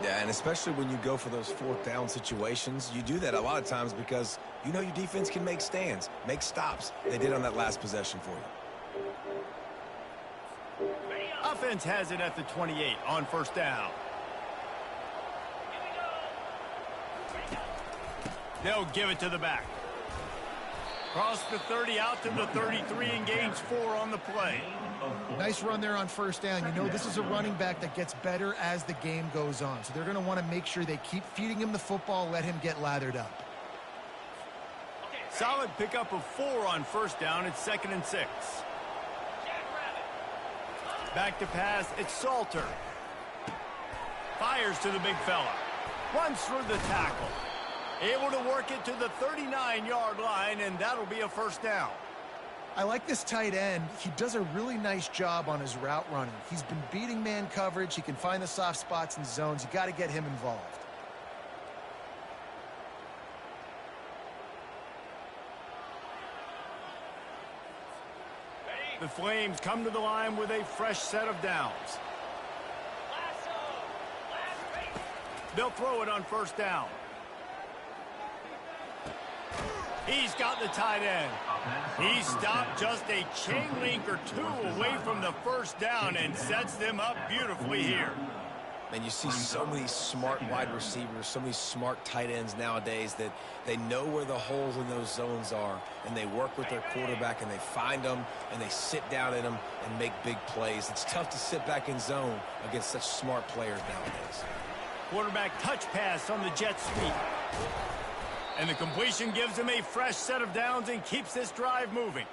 Yeah, and especially when you go for those fourth down situations, you do that a lot of times because you know your defense can make stands, make stops. They did on that last possession for you. Offense has it at the 28 on first down. They'll give it to the back. Cross the 30 out to the 33 and gains 4 on the play. Nice run there on first down. You know, this is a running back that gets better as the game goes on. So they're going to want to make sure they keep feeding him the football, let him get lathered up. Solid pickup of 4 on first down. It's 2nd and 6. Back to pass. It's Salter. Fires to the big fella. Runs through the tackle. Able to work it to the 39-yard line, and that'll be a first down. I like this tight end. He does a really nice job on his route running. He's been beating man coverage. He can find the soft spots and zones. You got to get him involved. The Flames come to the line with a fresh set of downs. They'll throw it on first down. He's got the tight end. He stopped just a chain link or 2 away from the first down and sets them up beautifully here. And you see so many smart wide receivers, so many smart tight ends nowadays that they know where the holes in those zones are, and they work with their quarterback, and they find them, and they sit down in them and make big plays. It's tough to sit back in zone against such smart players nowadays. Quarterback touch pass on the jet sweep. And the completion gives him a fresh set of downs and keeps this drive moving.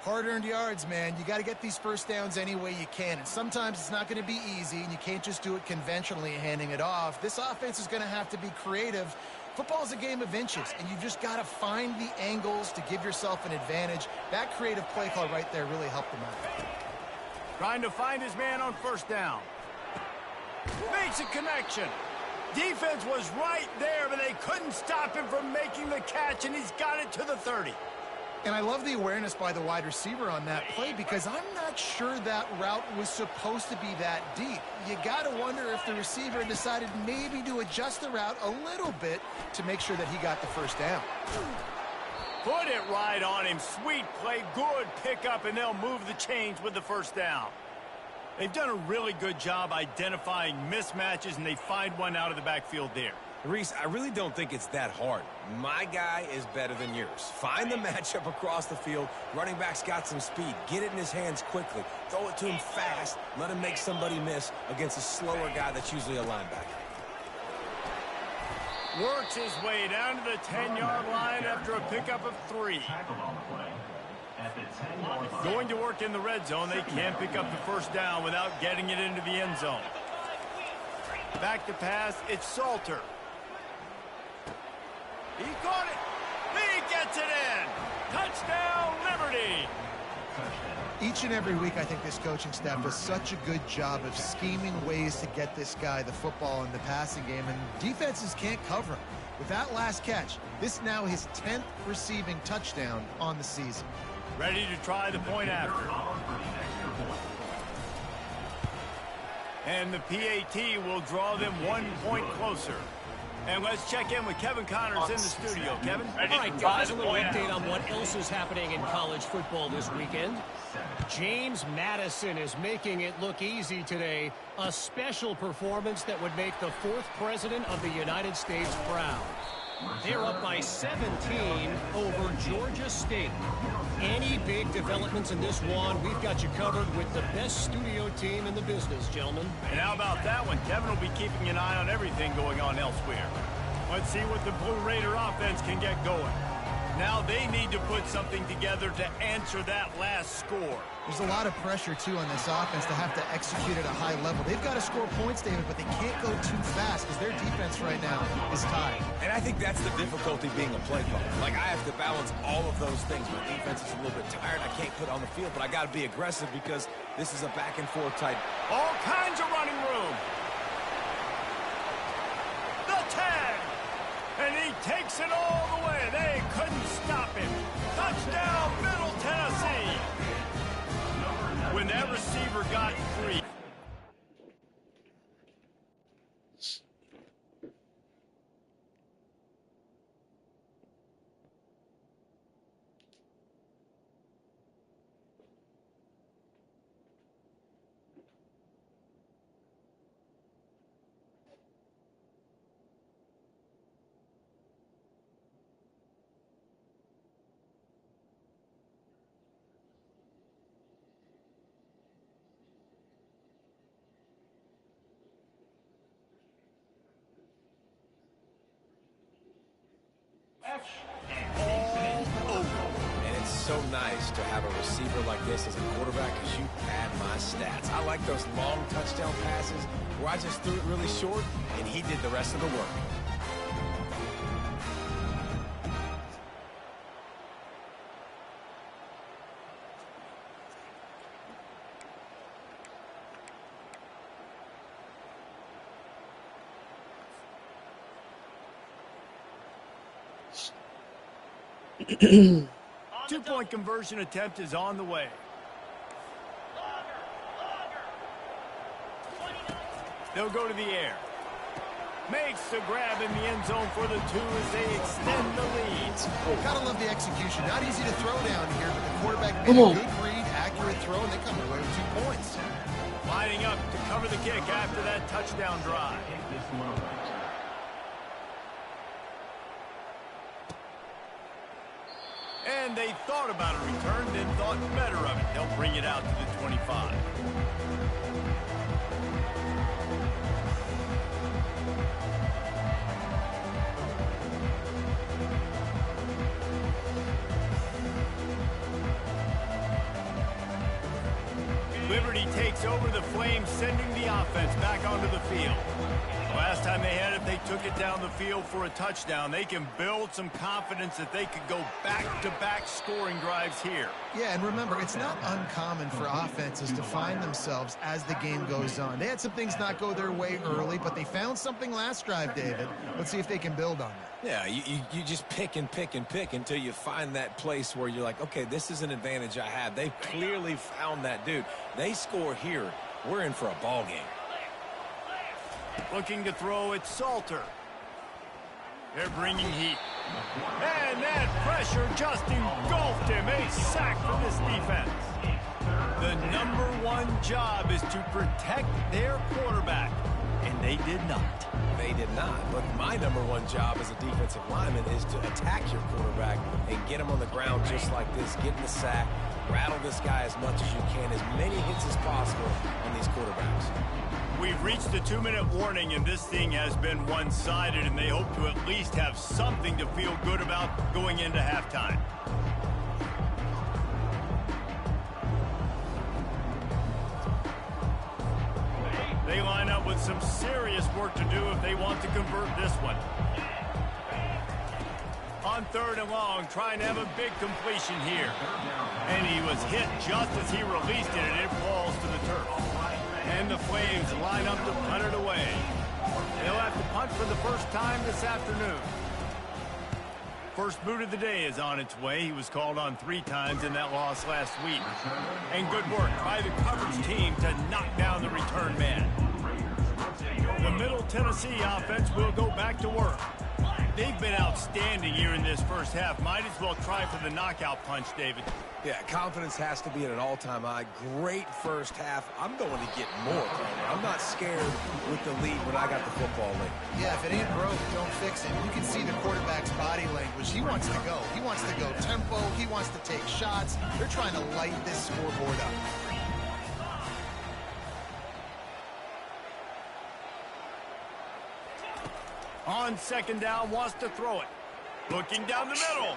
Hard-earned yards, man. You got to get these first downs any way you can. And sometimes it's not going to be easy, and you can't just do it conventionally handing it off. This offense is going to have to be creative. Football is a game of inches, and you just got to find the angles to give yourself an advantage. That creative play call right there really helped them out. Trying to find his man on first down. Makes a connection. Defense was right there, but they couldn't stop him from making the catch, and he's got it to the 30. And I love the awareness by the wide receiver on that play because I'm not sure that route was supposed to be that deep. You got to wonder if the receiver decided maybe to adjust the route a little bit to make sure that he got the first down. Put it right on him. Sweet play, good pickup, and they'll move the chains with the first down. They've done a really good job identifying mismatches, and they find one out of the backfield there. Reese, I really don't think it's that hard. My guy is better than yours. Find the matchup across the field. Running back's got some speed. Get it in his hands quickly. Throw it to him fast. Let him make somebody miss against a slower guy that's usually a linebacker. Works his way down to the 10-yard line after a pickup of 3. Going to work in the red zone. They can't pick up the first down without getting it into the end zone. Back to pass. It's Salter. He caught it. He gets it in. Touchdown, Liberty. Each and every week, I think this coaching staff does such a good job of scheming ways to get this guy the football in the passing game, and defenses can't cover him. With that last catch, this now his 10th receiving touchdown on the season. Ready to try the point after. And the PAT will draw them 1 point closer. And let's check in with Kevin Connors in the studio. Kevin? All right, guys, a little update on what else is happening in college football this weekend. James Madison is making it look easy today. A special performance that would make the 4th president of the United States proud. They're up by 17 over Georgia State. Any big developments in this one, we've got you covered with the best studio team in the business, gentlemen. And how about that one? Kevin will be keeping an eye on everything going on elsewhere. Let's see what the Blue Raider offense can get going. Now they need to put something together to answer that last score. There's a lot of pressure, too, on this offense to have to execute at a high level. They've got to score points, David, but they can't go too fast because their defense right now is tied. And I think that's the difficulty being a play caller. Like, I have to balance all of those things. My defense is a little bit tired. I can't put on the field, but I got to be aggressive because this is a back-and-forth type. All kinds of running room. The tag. And he takes it all the way. They couldn't stop him. Touchdown, Middle Tennessee. When that receiver got free. all over. And it's so nice to have a receiver like this as a quarterback because you pad my stats. I like those long touchdown passes where I just threw it really short and he did the rest of the work. Two-point conversion attempt is on the way. They'll go to the air. Makes the grab in the end zone for the 2 as they extend the lead. Gotta love the execution. Not easy to throw down here, but the quarterback made a good read, accurate throw, and they come away with 2 points. Lining up to cover the kick after that touchdown drive. And they thought about a return, then thought better of it. They'll bring it out to the 25. Liberty takes over the Flames, sending the offense back onto the field. Last time they had it, they took it down the field for a touchdown. They can build some confidence that they could go back-to-back scoring drives here. Yeah, and remember, it's not uncommon for offenses to find themselves as the game goes on. They had some things not go their way early, but they found something last drive, David. Let's see if they can build on that. Yeah, you just pick and pick and pick until you find that place where you're like, okay, this is an advantage I have. They've clearly found that dude. They score here. We're in for a ball game. Looking to throw, it's Salter. They're bringing heat. And that pressure just engulfed him. A sack for this defense. The #1 job is to protect their quarterback, and they did not. They did not. But my #1 job as a defensive lineman is to attack your quarterback and get him on the ground just like this. Get in the sack, rattle this guy as much as you can, as many hits as possible on these quarterbacks. We've reached the 2-minute warning, and this thing has been one-sided, and they hope to at least have something to feel good about going into halftime. They line up with some serious work to do if they want to convert this one. On 3rd and long, trying to have a big completion here. And he was hit just as he released it, and it falls to the turf. And the Flames line up to punt it away. They'll have to punt for the first time this afternoon. First boot of the day is on its way. He was called on 3 times in that loss last week. And good work by the coverage team to knock down the return man. The Middle Tennessee offense will go back to work. They've been outstanding here in this first half. Might as well try for the knockout punch, David. Yeah, confidence has to be at an all-time high. Great first half. I'm going to get more, Kramer. I'm not scared with the lead when I got the football late. Yeah, if it ain't broke, don't fix it. You can see the quarterback's body language. He wants to go. He wants to go tempo. He wants to take shots. They're trying to light this scoreboard up. On 2nd down, wants to throw it. Looking down the middle.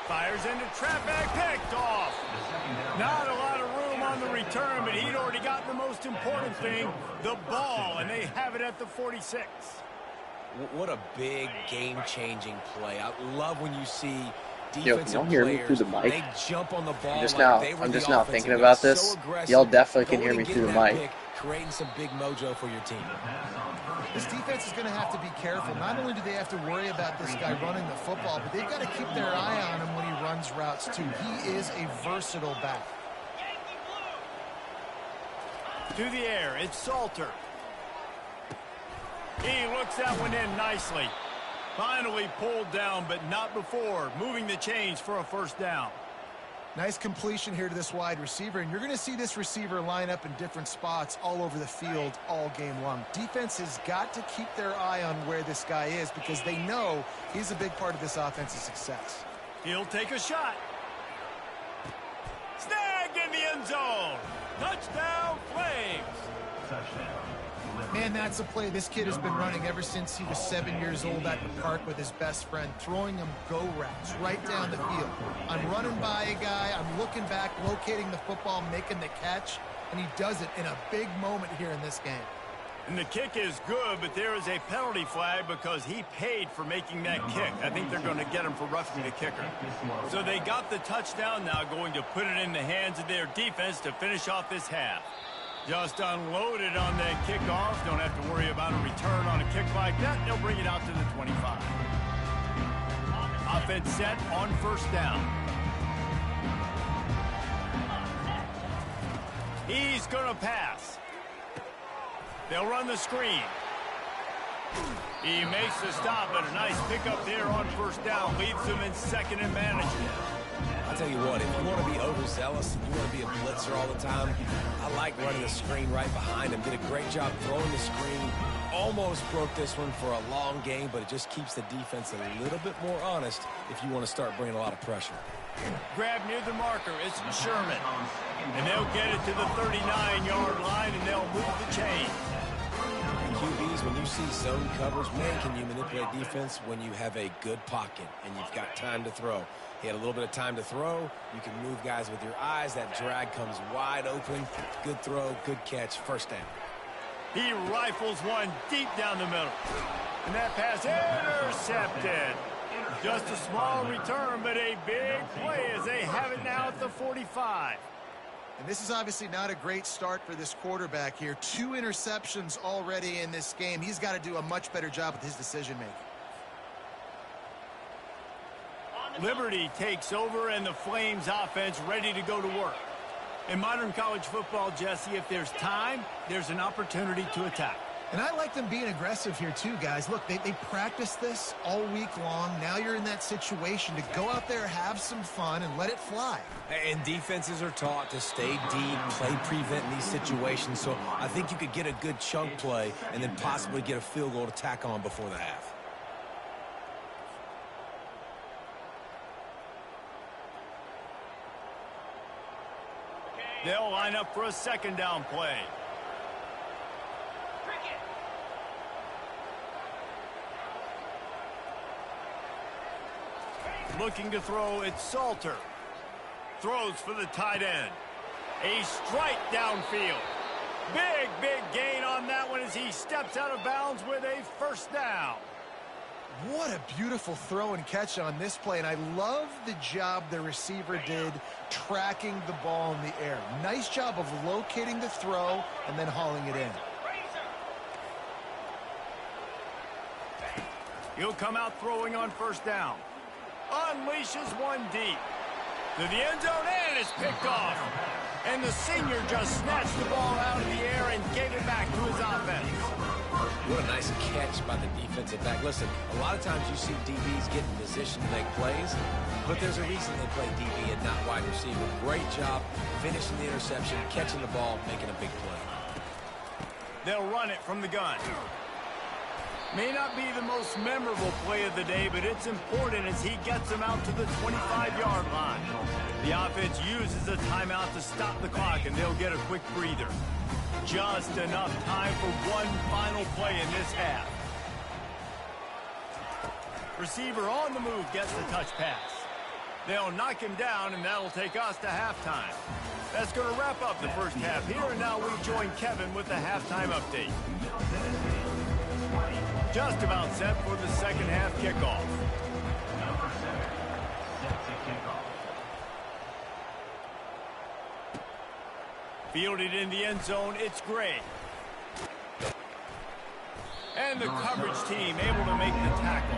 Fires into traffic, picked off. Not a lot of room on the return, but he'd already gotten the most important thing, the ball, and they have it at the 46. What a big game-changing play. I love when you see Yo, can y'all hear me through the mic? They jump on the ball. I'm just now thinking about this. Y'all definitely can hear me through the mic. Creating some big mojo for your team. This defense is going to have to be careful. Not only do they have to worry about this guy running the football, but they've got to keep their eye on him when he runs routes too. He is a versatile back. To the air, it's Salter. He looks that one in nicely. Finally pulled down, but not before. Moving the chains for a first down. Nice completion here to this wide receiver, and you're going to see this receiver line up in different spots all over the field all game long. Defense has got to keep their eye on where this guy is because they know he's a big part of this offense's success. He'll take a shot. Snag in the end zone. Touchdown, Flames. Man, that's a play this kid has been running ever since he was 7 years old at the park with his best friend, throwing him go routes right down the field. I'm running by a guy, I'm looking back, locating the football, making the catch, and he does it in a big moment here in this game. And the kick is good, but there is a penalty flag because he paid for making that kick. I think they're going to get him for roughing the kicker. So they got the touchdown now, going to put it in the hands of their defense to finish off this half. Just unloaded on that kickoff. Don't have to worry about a return on a kick like that. They'll bring it out to the 25. Offense set on first down. He's going to pass. They'll run the screen. He makes the stop, but a nice pickup there on first down. Leaves them in second and management. I'll tell you what, if you want to be overzealous and you want to be a blitzer all the time, I like running the screen right behind him. Did a great job throwing the screen. Almost broke this one for a long game, but it just keeps the defense a little bit more honest if you want to start bringing a lot of pressure. Grab near the marker. It's Sherman. And they'll get it to the 39-yard line, and they'll move the chain. QBs, when you see zone coverage, man, can you manipulate defense when you have a good pocket and you've got time to throw. He had a little bit of time to throw. You can move guys with your eyes. That drag comes wide open. Good throw, good catch, first down. He rifles one deep down the middle. And that pass intercepted. Just a small return, but a big play as they have it now at the 45. And this is obviously not a great start for this quarterback here. 2 interceptions already in this game. He's got to do a much better job with his decision-making. Liberty takes over, and the Flames offense ready to go to work. In modern college football, Jesse, if there's time, there's an opportunity to attack. And I like them being aggressive here too, guys. Look, they practice this all week long. Now you're in that situation to go out there, have some fun, and let it fly. And defenses are taught to stay deep, play prevent in these situations. So I think you could get a good chunk play and then possibly get a field goal to tack on before the half. They'll line up for a second down play. Looking to throw, it's Salter. Throws for the tight end. A strike downfield. Big gain on that one as he steps out of bounds with a first down. What a beautiful throw and catch on this play, and I love the job the receiver did tracking the ball in the air. Nice job of locating the throw and then hauling it in. He'll come out throwing on first down. Unleashes one deep. To the end zone, and it's picked off. And the senior just snatched the ball out of the air and gave it back to his offense. What a nice catch by the defensive back. Listen, a lot of times you see DBs get in position to make plays, but there's a reason they play DB and not wide receiver. Great job finishing the interception, catching the ball, making a big play. They'll run it from the gun. May not be the most memorable play of the day, but it's important as he gets them out to the 25-yard line. The offense uses a timeout to stop the clock, and they'll get a quick breather. Just enough time for one final play in this half. Receiver on the move gets the touch pass. They'll knock him down, and that'll take us to halftime. That's going to wrap up the first half here, and now we join Kevin with the halftime update. Just about set for the second half kickoff. Fielded in the end zone, it's Gray. And the coverage team able to make the tackle.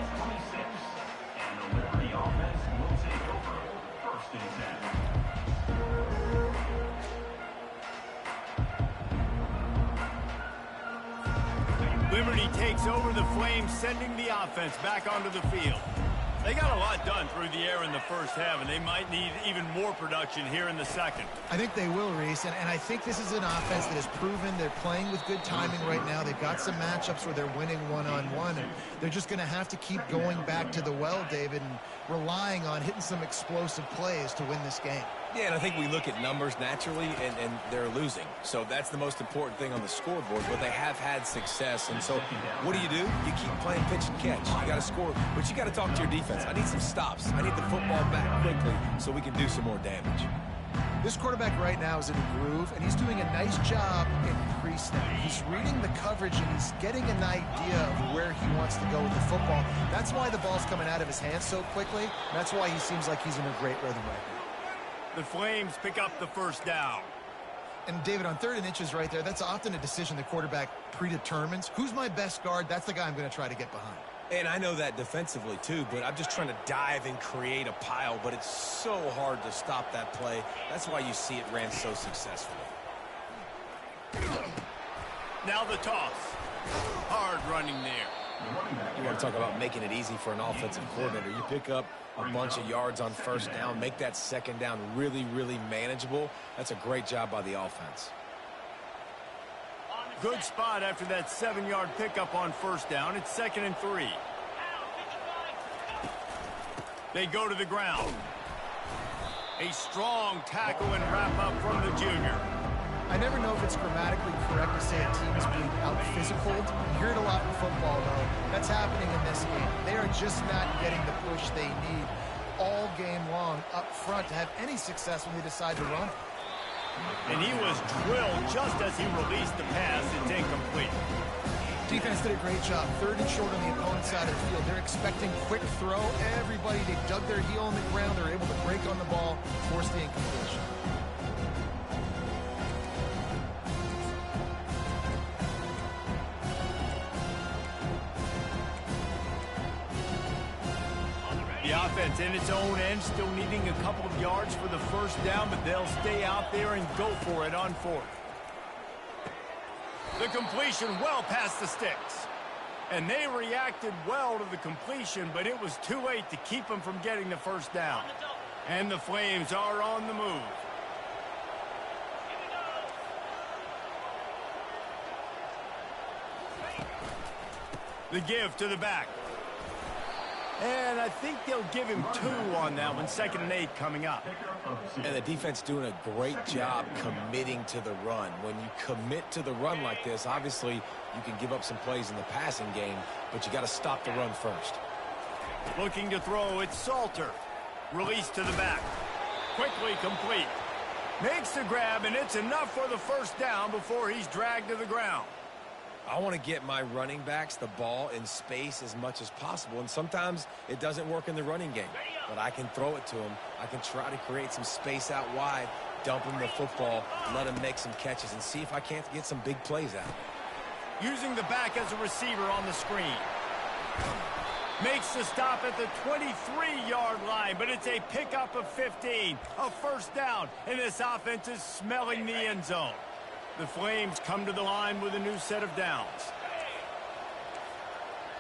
Liberty takes over the Flames, sending the offense back onto the field. They got a lot done through the air in the first half, and they might need even more production here in the second. I think they will, Reese, and I think this is an offense that has proven they're playing with good timing right now. They've got some matchups where they're winning one-on-one, and they're just going to have to keep going back to the well, David, and relying on hitting some explosive plays to win this game. Yeah, and I think we look at numbers naturally, and they're losing. So that's the most important thing on the scoreboard, but they have had success. And so what do? You keep playing pitch and catch. You got to score, but you got to talk to your defense. I need some stops. I need the football back quickly so we can do some more damage. This quarterback right now is in a groove, and he's doing a nice job in pre-snap. He's reading the coverage, and he's getting an idea of where he wants to go with the football. That's why the ball's coming out of his hands so quickly. That's why he seems like he's in a great rhythm right now. The Flames pick up the first down. And, David, on 3rd and inches right there, that's often a decision the quarterback predetermines. Who's my best guard? That's the guy I'm going to try to get behind. And I know that defensively, too, but I'm just trying to dive and create a pile, but it's so hard to stop that play. That's why you see it ran so successfully. Now the toss. Hard running there. You want to talk about making it easy for an offensive coordinator. You pick up a bunch of yards on first down, make that second down really, really manageable. That's a great job by the offense. Good spot after that 7-yard pickup on first down. It's 2nd and 3. They go to the ground. A strong tackle and wrap up from the junior. I never know if it's grammatically correct to say a team is being out-physicaled. You hear it a lot in football, though. That's happening in this game. They are just not getting the push they need all game long up front to have any success when they decide to run. And he was drilled just as he released the pass. It's incomplete. Defense did a great job. 3rd and short on the opponent's side of the field. They're expecting quick throw. Everybody, they dug their heel on the ground. They're able to break on the ball, force the incompletion. The offense in its own end, still needing a couple of yards for the first down, but they'll stay out there and go for it on 4th. The completion well past the sticks. And they reacted well to the completion, but it was too late to keep them from getting the first down. And the Flames are on the move. The give to the back. And I think they'll give him 2 on that one. 2nd and 8 coming up. And the defense doing a great job committing to the run. When you commit to the run like this, obviously you can give up some plays in the passing game, but you got to stop the run first. Looking to throw, it's Salter. Release to the back. Quickly complete. Makes the grab, and it's enough for the first down before he's dragged to the ground. I want to get my running backs the ball in space as much as possible, and sometimes it doesn't work in the running game, but I can throw it to them. I can try to create some space out wide, dump him the football, let him make some catches, and see if I can't get some big plays out. Using the back as a receiver on the screen. Makes the stop at the 23-yard line, but it's a pickup of 15, a first down, and this offense is smelling the end zone. The Flames come to the line with a new set of downs.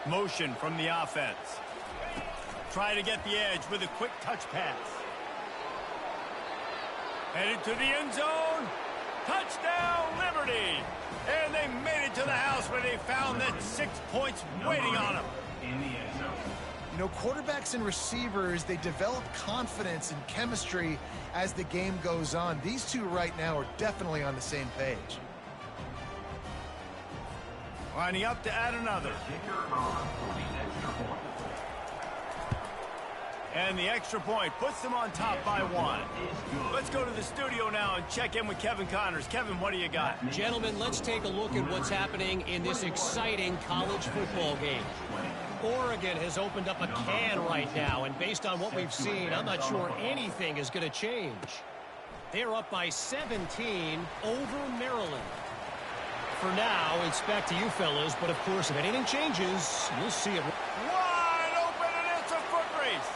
Motion from the offense. Try to get the edge with a quick touch pass. Headed to the end zone. Touchdown, Liberty! And they made it to the house where they found that 6 points waiting on them. You know, quarterbacks and receivers, they develop confidence and chemistry as the game goes on. These two right now are definitely on the same page. Lining up to add another. And the extra point puts them on top by 1. Let's go to the studio now and check in with Kevin Connors. Kevin, what do you got? Gentlemen, let's take a look at what's happening in this exciting college football game. Oregon has opened up a can right now, and based on what we've seen, I'm not sure anything is going to change. They're up by 17 over Maryland. For now, it's back to you fellas, but of course, if anything changes, you'll see it. Wide open, and it's a foot race.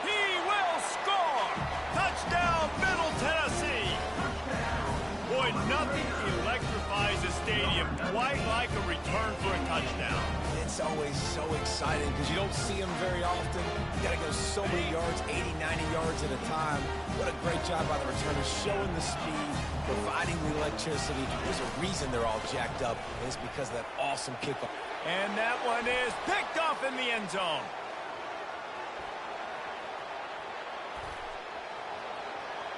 He will score. Touchdown, Middle Tennessee. Boy, nothing electrifies a stadium quite like a return for a touchdown. It's always so exciting because you don't see them very often. You got to go so many yards, 80, 90 yards at a time. What a great job by the returners, showing the speed, providing the electricity. There's a reason they're all jacked up, and it's because of that awesome kickoff. And that one is picked off in the end zone.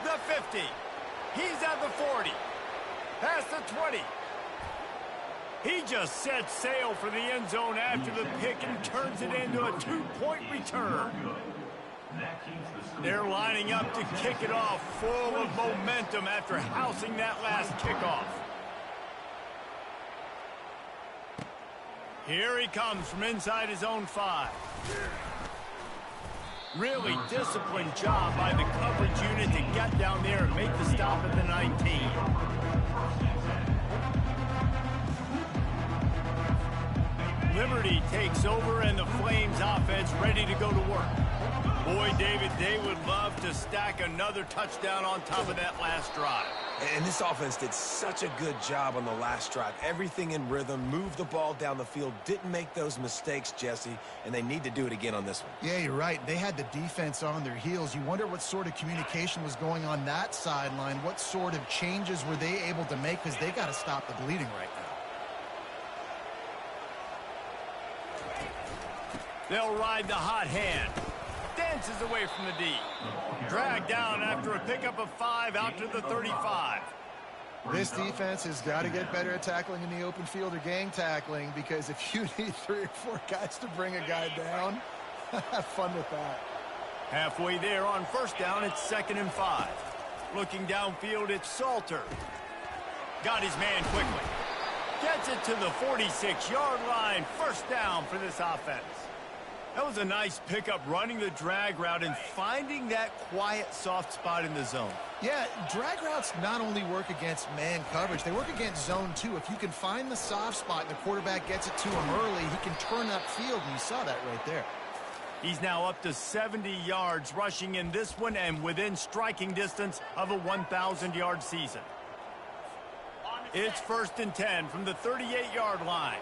The 50. He's at the 40. Past the 20. He just sets sail for the end zone after the pick and turns it into a 2-point return. They're lining up to kick it off, full of momentum after housing that last kickoff. Here he comes from inside his own 5. Really disciplined job by the coverage unit to get down there and make the stop at the 19. Liberty takes over and the Flames offense ready to go to work. Boy, David, they would love to stack another touchdown on top of that last drive. And this offense did such a good job on the last drive. Everything in rhythm, moved the ball down the field, didn't make those mistakes, Jesse, and they need to do it again on this one. Yeah, you're right. They had the defense on their heels. You wonder what sort of communication was going on that sideline. What sort of changes were they able to make, because they got to stop the bleeding right now. They'll ride the hot hand. Dances away from the D. Dragged down after a pickup of 5 out to the 35. This defense has got to get better at tackling in the open field or gang tackling, because if you need 3 or 4 guys to bring a guy down, have fun with that. Halfway there on first down, it's 2nd and 5. Looking downfield, it's Salter. Got his man quickly. Gets it to the 46-yard line. First down for this offense. That was a nice pickup, running the drag route and finding that quiet, soft spot in the zone. Yeah, drag routes not only work against man coverage, they work against zone too. If you can find the soft spot and the quarterback gets it to him early, he can turn upfield, and you saw that right there. He's now up to 70 yards rushing in this one and within striking distance of a 1,000-yard season. It's 1st and 10 from the 38-yard line.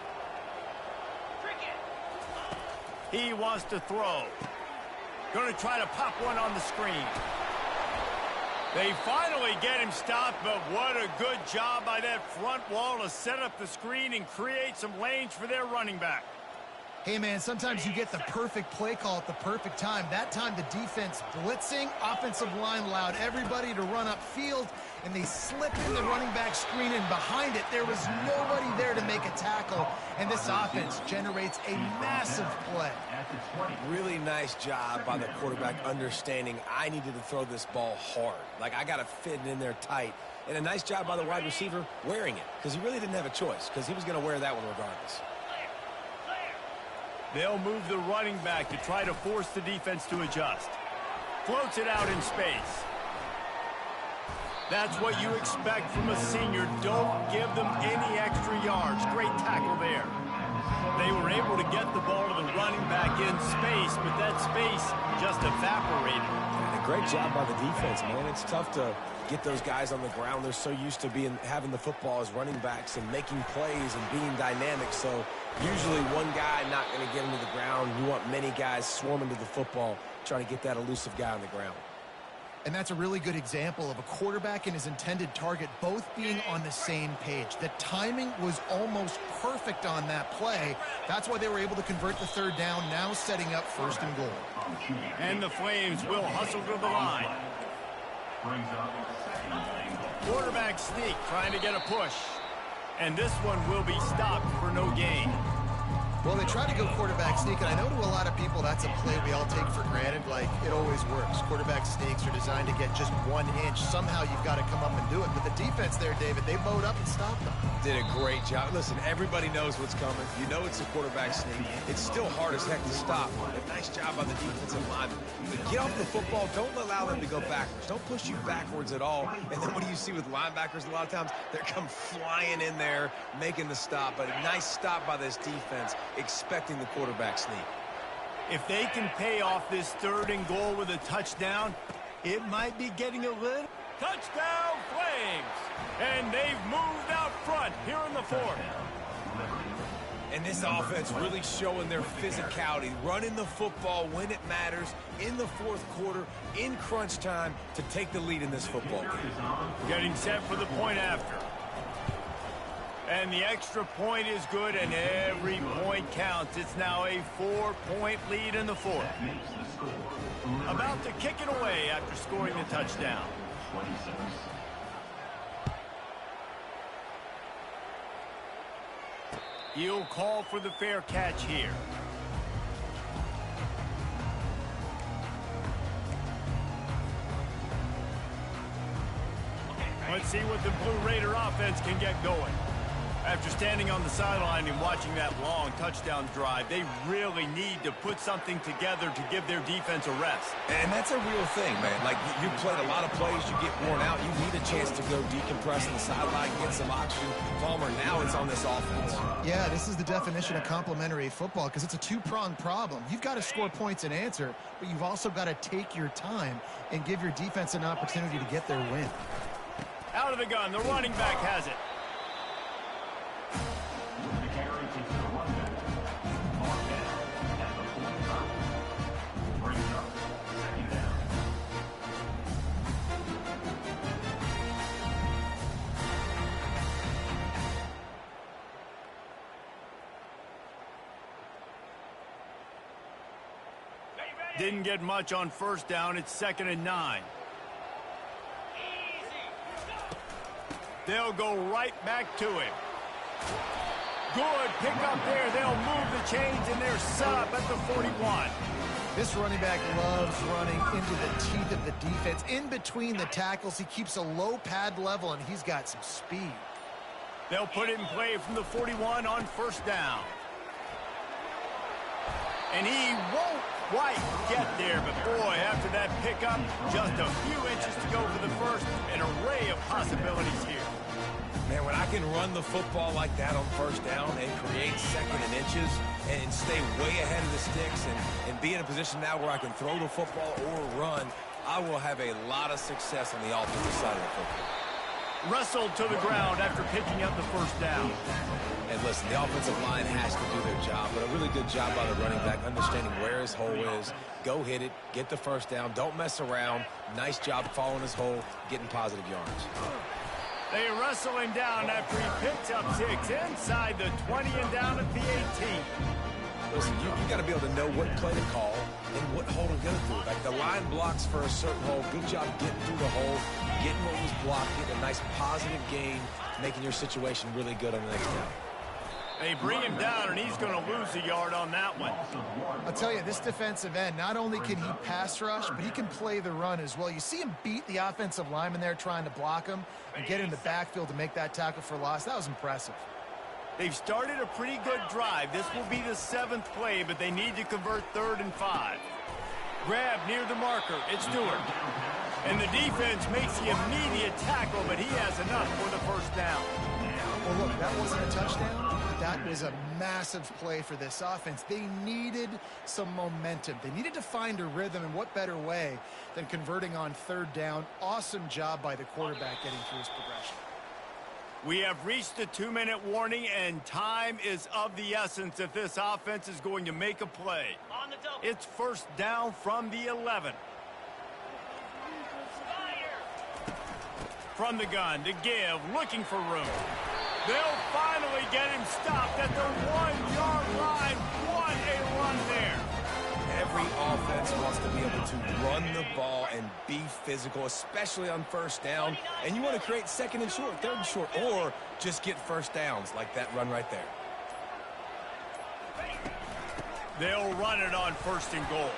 He wants to throw. Going to try to pop one on the screen. They finally get him stopped, but what a good job by that front wall to set up the screen and create some lanes for their running back. Hey, man, sometimes you get the perfect play call at the perfect time. That time the defense blitzing, offensive line allowed everybody to run upfield, and they slip in the running back screen, and behind it there was nobody there to make a tackle, and this offense generates a massive play. Really nice job by the quarterback understanding I needed to throw this ball hard. Like, I got to fit it in there tight. And a nice job by the wide receiver wearing it, because he really didn't have a choice, because he was going to wear that one regardless. They'll move the running back to try to force the defense to adjust. Floats it out in space. That's what you expect from a senior. Don't give them any extra yards. Great tackle there. They were able to get the ball to the running back in space, but that space just evaporated. And a great job by the defense, man. It's tough to get those guys on the ground. They're so used to having the football as running backs and making plays and being dynamic. So usually one guy not going to get into the ground. You want many guys swarming to the football, trying to get that elusive guy on the ground. And that's a really good example of a quarterback and his intended target both being on the same page. The timing was almost perfect on that play. That's why they were able to convert the 3rd down, now setting up 1st and goal. And the Flames will hustle to the line. Quarterback sneak, trying to get a push. And this one will be stopped for no gain. Well, they try to go quarterback sneak, and I know to a lot of people that's a play we all take for granted. Like, it always works. Quarterback sneaks are designed to get just 1 inch. Somehow you've got to come up and do it. But the defense there, David, they bowed up and stopped them. Did a great job. Listen, everybody knows what's coming. You know it's a quarterback sneak. It's still hard as heck to stop. But nice job by the defensive line. But get off the football. Don't allow them to go backwards. Don't push you backwards at all. And then what do you see with linebackers a lot of times? They come flying in there, making the stop. But a nice stop by this defense, expecting the quarterback sneak. If they can pay off this 3rd and goal with a touchdown, it might be getting a little... Touchdown, Flames! And they've moved out front here in the 4th. And this offense really showing their physicality, running the football when it matters, in the 4th quarter, in crunch time, to take the lead in this football game. Getting set for the point after. And the extra point is good, and every point counts. It's now a 4-point lead in the 4th. About to kick it away after scoring the touchdown. He'll call for the fair catch here. Let's see what the Blue Raider offense can get going. After standing on the sideline and watching that long touchdown drive, they really need to put something together to give their defense a rest. And that's a real thing, man. Like, you played a lot of plays, you get worn out, you need a chance to go decompress on the sideline, get some oxygen. Palmer, now it's on this offense. Yeah, this is the definition of complementary football because it's a two-pronged problem. You've got to score points and answer, but you've also got to take your time and give your defense an opportunity to get their win. Out of the gun, the running back has it. Didn't get much on first down. It's 2nd and 9. They'll go right back to him. Good pick up there. They'll move the chains, and they're set up at the 41. This running back loves running into the teeth of the defense. In between the tackles, he keeps a low pad level, and he's got some speed. They'll put it in play from the 41 on first down. And he won't quite get there, but boy, after that pickup, just a few inches to go for the first. An array of possibilities here. Man, when I can run the football like that on first down and create 2nd and inches and stay way ahead of the sticks and be in a position now where I can throw the football or run, I will have a lot of success on the offensive side of the football. Wrestled to the ground after picking up the first down. And listen, the offensive line has to do their job, but a really good job by the running back, understanding where his hole is. Go hit it, get the first down, don't mess around. Nice job following his hole, getting positive yards. They wrestle him down after he picks up 6 inside the 20 and down at the 18. Listen, you got to be able to know what play to call and what hole to go through. Like, the line blocks for a certain hole. Good job getting through the hole, getting what was blocked, getting a nice positive gain, making your situation really good on the next down. They bring him down, and he's going to lose a yard on that one. I'll tell you, this defensive end, not only can he pass rush, but he can play the run as well. You see him beat the offensive lineman there trying to block him and get in the backfield to make that tackle for loss. That was impressive. They've started a pretty good drive. This will be the 7th play, but they need to convert 3rd and 5. Grab near the marker. It's Stewart. And the defense makes the immediate tackle, but he has enough for the first down. Well, look, that wasn't a touchdown, but that was a massive play for this offense. They needed some momentum. They needed to find a rhythm, and what better way than converting on 3rd down. Awesome job by the quarterback getting through his progression. We have reached the 2-minute warning, and time is of the essence if this offense is going to make a play. It's first down from the 11. From the gun to give, looking for room. They'll finally get him stopped at the 1-yard line. What a run there. Every offense wants to be able to run the ball and be physical, especially on first down. And you want to create 2nd and short, 3rd and short, or just get first downs like that run right there. They'll run it on 1st and goal.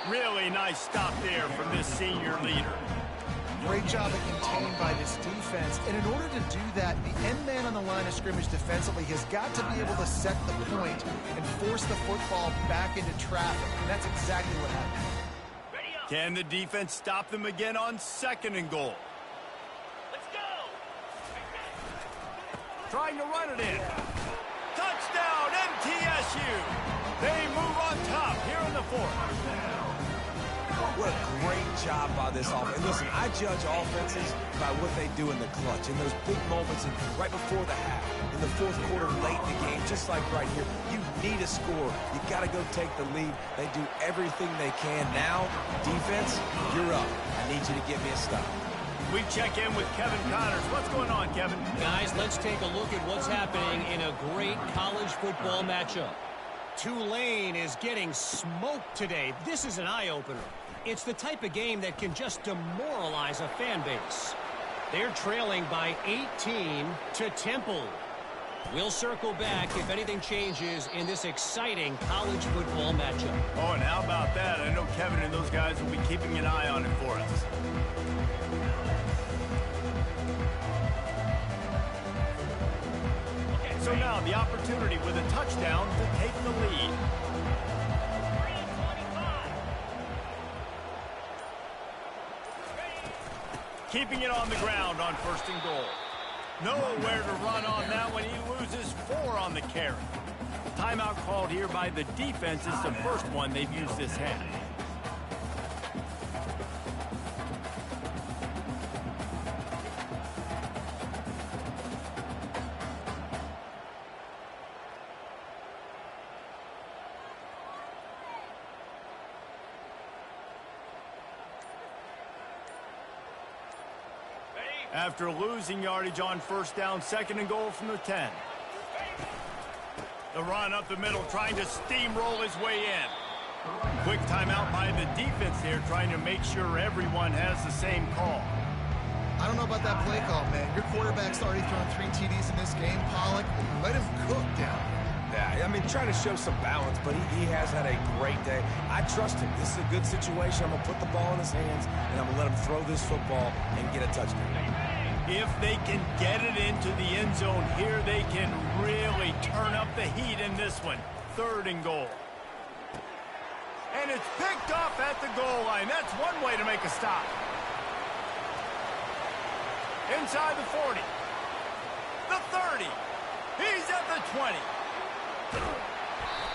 Really nice stop there from this senior leader. Great job at contained by this defense. And in order to do that, the end man on the line of scrimmage defensively has got to be able to set the point and force the football back into traffic. And that's exactly what happened. Can the defense stop them again on 2nd and goal? Let's go! Trying to run it in. Touchdown, MTSU! They move on top here in the 4th. What a great job by this offense. And listen, I judge offenses by what they do in the clutch, in those big moments, and right before the half, in the 4th quarter, late in the game, just like right here. You need a score. You got to go take the lead. They do everything they can. Now, defense, you're up. I need you to get me a stop. We check in with Kevin Connors. What's going on, Kevin? Guys, let's take a look at what's happening in a great college football matchup. Tulane is getting smoked today. This is an eye-opener. It's the type of game that can just demoralize a fan base. They're trailing by 18 to Temple. We'll circle back if anything changes in this exciting college football matchup. Oh, and how about that? I know Kevin and those guys will be keeping an eye on it for us. So now the opportunity with a touchdown to take the lead. Keeping it on the ground on 1st and goal. Nowhere to run on that one. He loses 4 on the carry. Timeout called here by the defense. It's the first one they've used this half. After losing yardage on 1st down, 2nd and goal from the 10. The run up the middle, trying to steamroll his way in. Quick timeout by the defense here, trying to make sure everyone has the same call. I don't know about that play call, man. Your quarterback's already thrown 3 TDs in this game, Pollock. Let him cook down. Yeah, I mean, trying to show some balance, but he has had a great day. I trust him. This is a good situation. I'm going to put the ball in his hands, and I'm going to let him throw this football and get a touchdown. If they can get it into the end zone here, they can really turn up the heat in this one. 3rd and goal. And it's picked off at the goal line. That's one way to make a stop. Inside the 40. The 30. He's at the 20.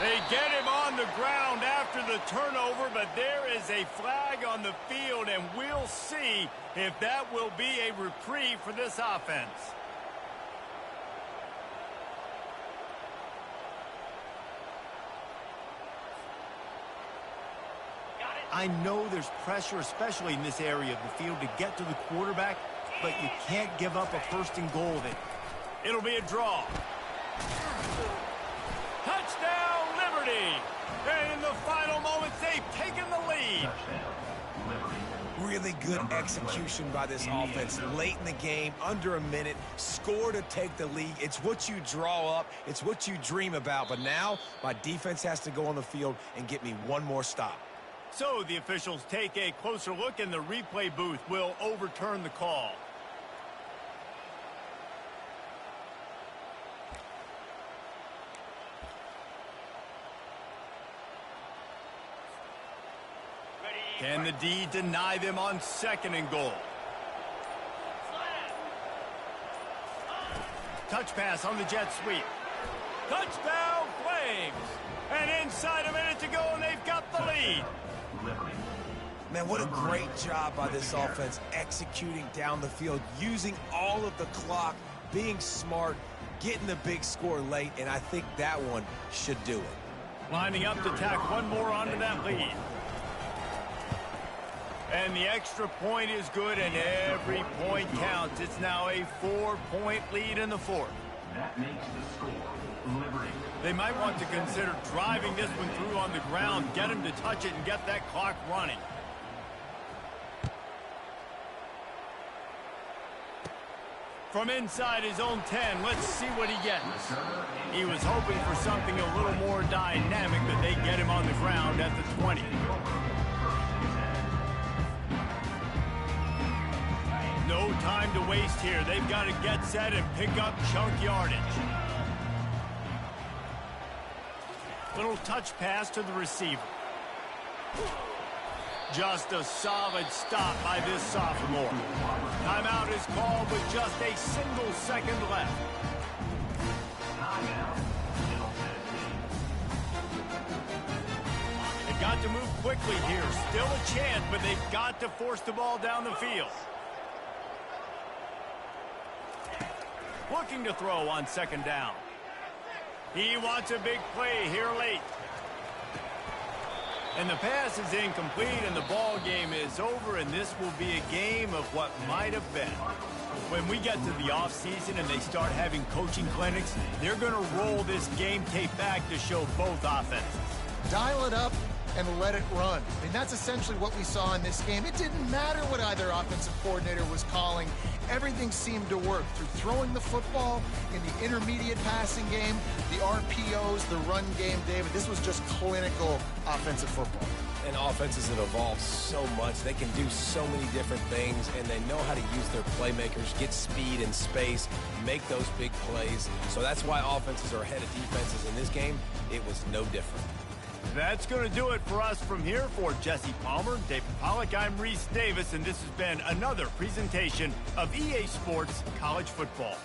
They get him on the ground after the turnover, but there is a flag on the field, and we'll see if that will be a reprieve for this offense. I know there's pressure, especially in this area of the field, to get to the quarterback, but you can't give up a 1st and goal there. It'll be a draw. Touchdown, Liberty! And in the final moments, they've taken the lead. Really good execution by this offense. Late in the game, under a minute, score to take the lead. It's what you draw up. It's what you dream about. But now, my defense has to go on the field and get me one more stop. So the officials take a closer look, and the replay booth will overturn the call. Can the D deny them on 2nd and goal? Touch pass on the jet sweep. Touchdown, Flames! And inside a minute to go, and they've got the lead. Man, what a great job by this offense executing down the field, using all of the clock, being smart, getting the big score late, and I think that one should do it. Lining up to tack one more onto that lead. And the extra point is good, and every point counts. It's now a 4-point lead in the 4th. That makes the score Liberty. They might want to consider driving this one through on the ground, get him to touch it, and get that clock running. From inside his own 10, let's see what he gets. He was hoping for something a little more dynamic, but they get him on the ground at the 20. No time to waste here. They've got to get set and pick up chunk yardage. Little touch pass to the receiver. Just a solid stop by this sophomore. Timeout is called with just a single second left. They've got to move quickly here. Still a chance, but they've got to force the ball down the field. Looking to throw on 2nd down. He wants a big play here late. And the pass is incomplete, and the ball game is over, and this will be a game of what might have been. When we get to the offseason and they start having coaching clinics, they're going to roll this game tape back to show both offenses. Dial it up and let it run. I mean, that's essentially what we saw in this game. It didn't matter what either offensive coordinator was calling. Everything seemed to work through throwing the football in the intermediate passing game, the RPOs, the run game, David. This was just clinical offensive football. And offenses have evolved so much. They can do so many different things, and they know how to use their playmakers, get speed and space, make those big plays. So that's why offenses are ahead of defenses in this game. It was no different. That's going to do it for us from here. For Jesse Palmer, David Pollack, I'm Reese Davis, and this has been another presentation of EA Sports College Football.